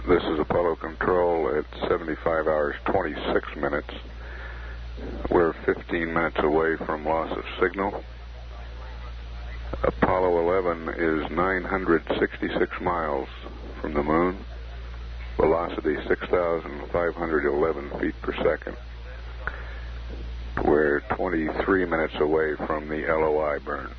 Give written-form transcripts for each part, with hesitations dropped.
This is Apollo Control at 75 hours 26 minutes. We're 15 minutes away from loss of signal. Apollo 11 is 966 miles from the moon. Velocity 6,511 feet per second. We're 23 minutes away from the LOI burn.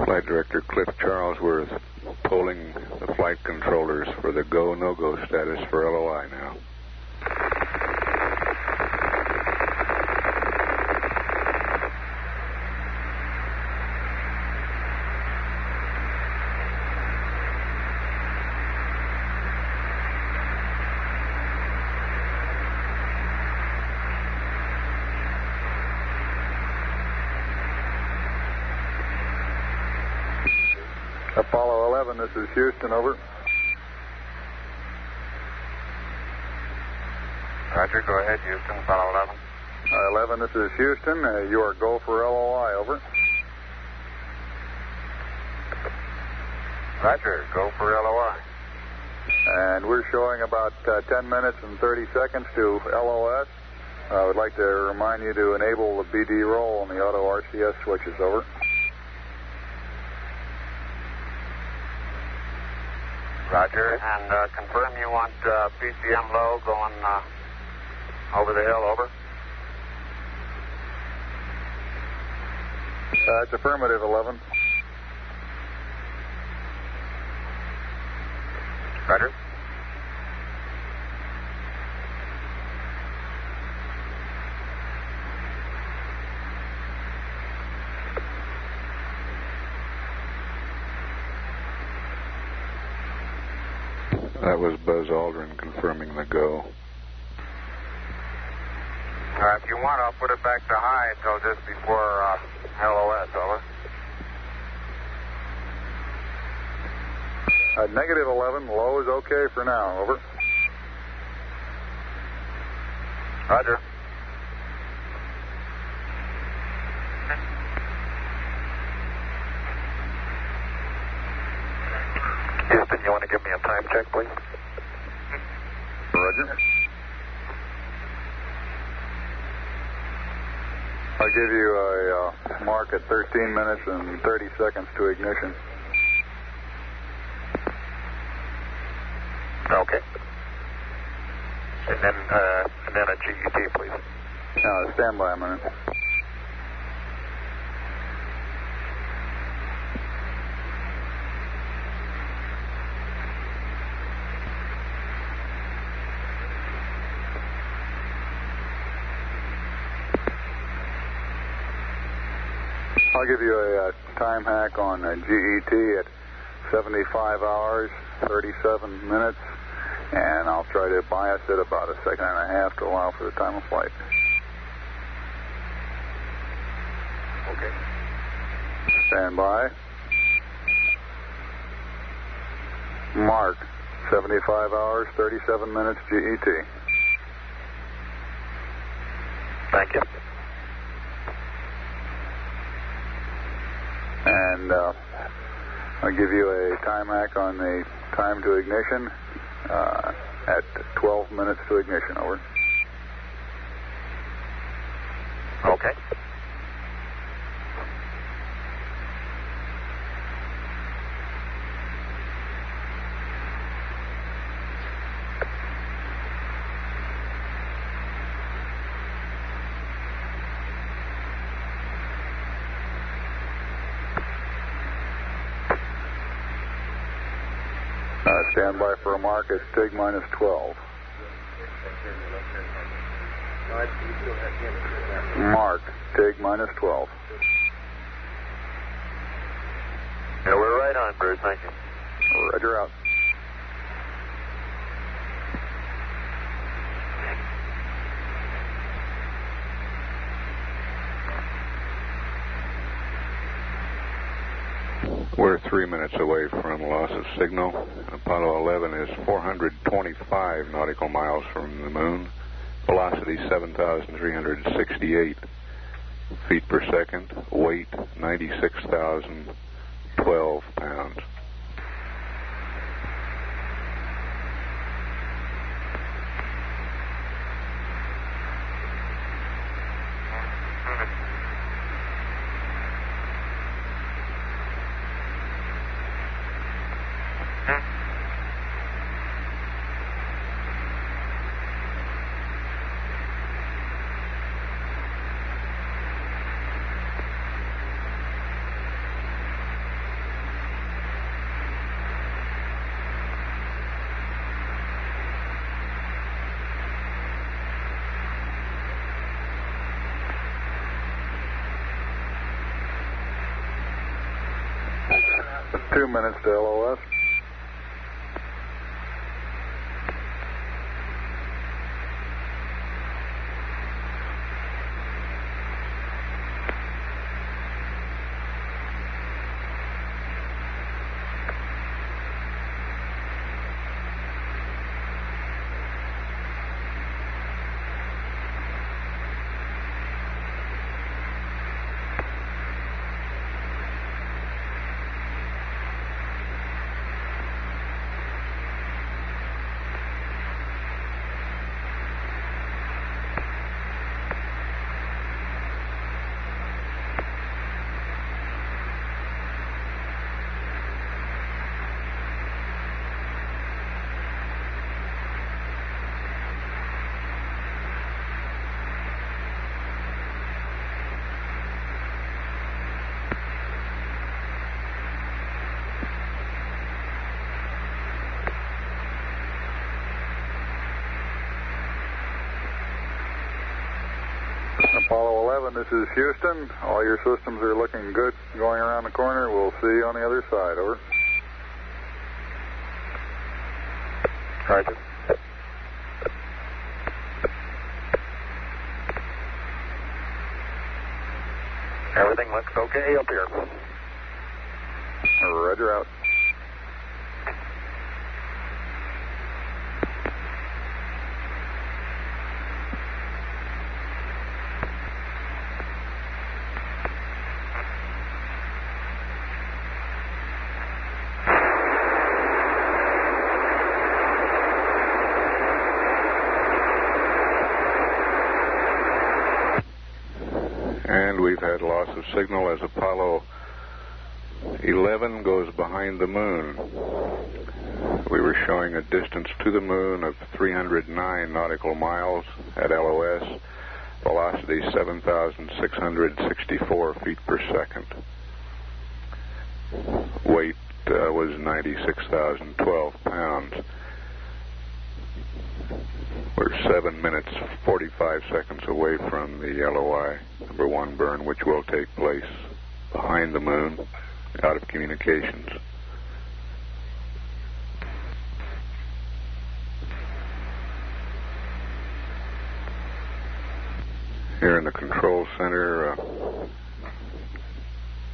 Flight Director Cliff Charlesworth polling the flight controllers for the go, no-go status for LOI now. Apollo 11, this is Houston, over. Roger, go ahead, Houston, Apollo 11. 11, this is Houston. You are go for LOI, over. Roger, go for LOI. And we're showing about 10 minutes and 30 seconds to LOS. I would like to remind you to enable the BD roll on the auto RCS switches, over. Roger, and confirm you want PCM low going over the hill, over. It's affirmative, 11. Roger. That was Buzz Aldrin confirming the go. If you want, I'll put it back to high until just before LOS, over. Negative 11, low is okay for now, over. Roger. Houston, you want to give me a time check, please? Roger. I'll give you a mark at 13 minutes and 30 seconds to ignition. Okay. And then a GET, please. Stand by a minute. I'll give you a time hack on GET at 75 hours, 37 minutes, and I'll try to bias it about a second and a half to allow for the time of flight. Okay. Stand by. Mark, 75 hours, 37 minutes GET. Thank you. And I'll give you a time hack on the time to ignition at 12 minutes to ignition, over. Okay. Stand by for a mark at TIG minus 12. Mark, TIG minus 12. Yeah, we're right on, Bruce. Thank you. Roger, out. We're 3 minutes away from loss of signal. Apollo 11 is 425 nautical miles from the moon. Velocity 7,368 feet per second. Weight 96,012 pounds. It's 2 minutes to LOS. Apollo 11, this is Houston. All your systems are looking good going around the corner. We'll see you on the other side. Over. Roger. Everything looks okay up here. Roger, out. And we've had loss of signal as Apollo 11 goes behind the moon. We were showing a distance to the moon of 309 nautical miles at LOS. Velocity 7,664 feet per second. Weight was 96,012 pounds. We're 7 minutes, 45 seconds away from the LOI number 1 burn, which will take place behind the moon, out of communications. Here in the control center,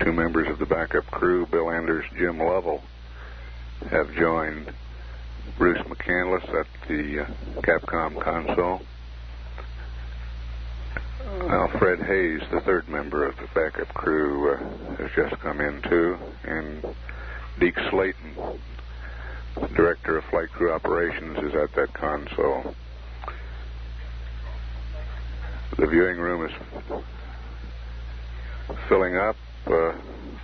2 members of the backup crew, Bill Anders, Jim Lovell, have joined Bruce McCandless at the Capcom console. Fred Hayes, the 3rd member of the backup crew, has just come in too, and Deke Slayton, Director of Flight Crew Operations, is at that console. The viewing room is filling up.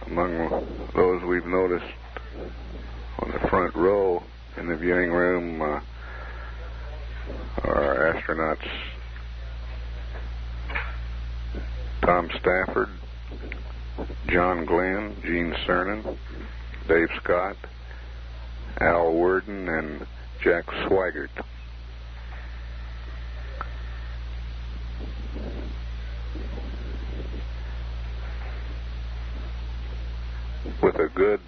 Among those we've noticed on the front row in the viewing room are astronauts Tom Stafford, John Glenn, Gene Cernan, Dave Scott, Al Worden, and Jack Swigert. With a good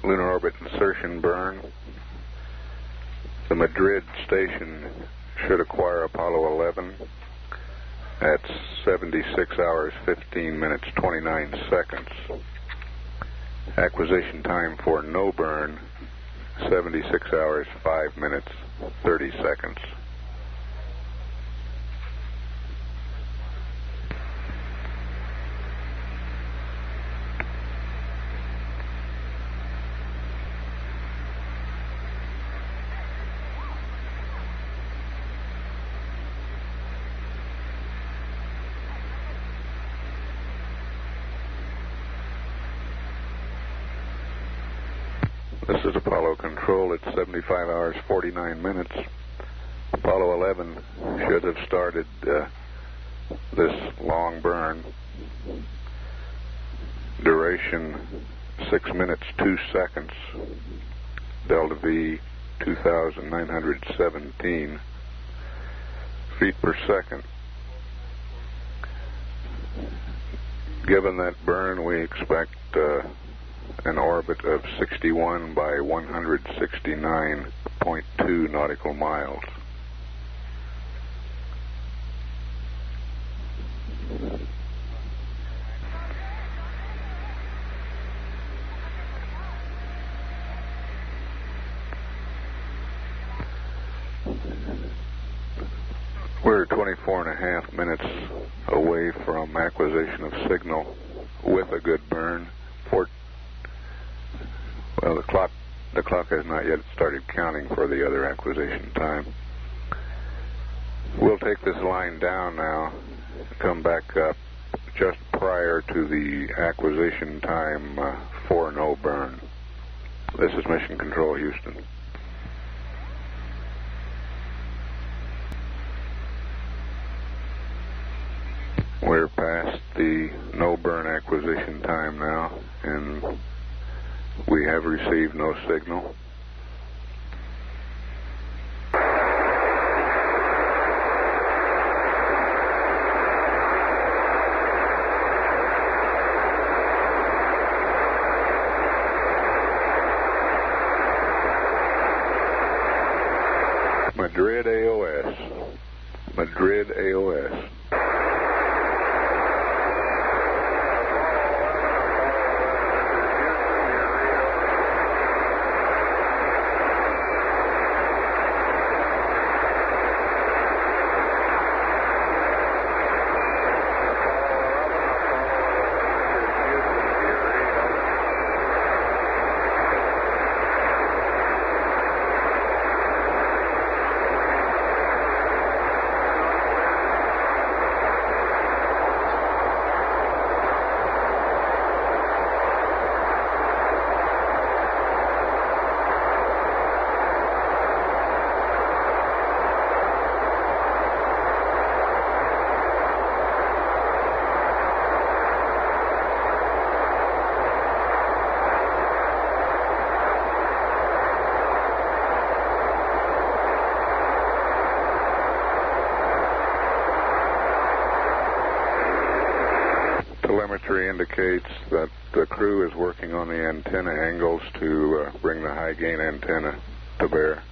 lunar orbit insertion burn, the Madrid station should acquire Apollo 11 at 76 hours, 15 minutes, 29 seconds. Acquisition time for no burn, 76 hours, 5 minutes, 30 seconds. This is Apollo Control. It's 75 hours, 49 minutes. Apollo 11 should have started this long burn. Duration 6 minutes, 2 seconds. Delta V 2,917 feet per second. Given that burn, we expect an orbit of 61 by 169.2 nautical miles. We're 24 and a half minutes away from acquisition of signal with a good burn. Well, the clock has not yet started counting for the other acquisition time. We'll take this line down now, come back up just prior to the acquisition time for no burn. This is Mission Control, Houston. We're past the no burn acquisition time now, and we have received no signal. Madrid AOS. Madrid AOS. Telemetry indicates that the crew is working on the antenna angles to bring the high gain antenna to bear.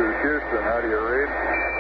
is Houston. How do you read?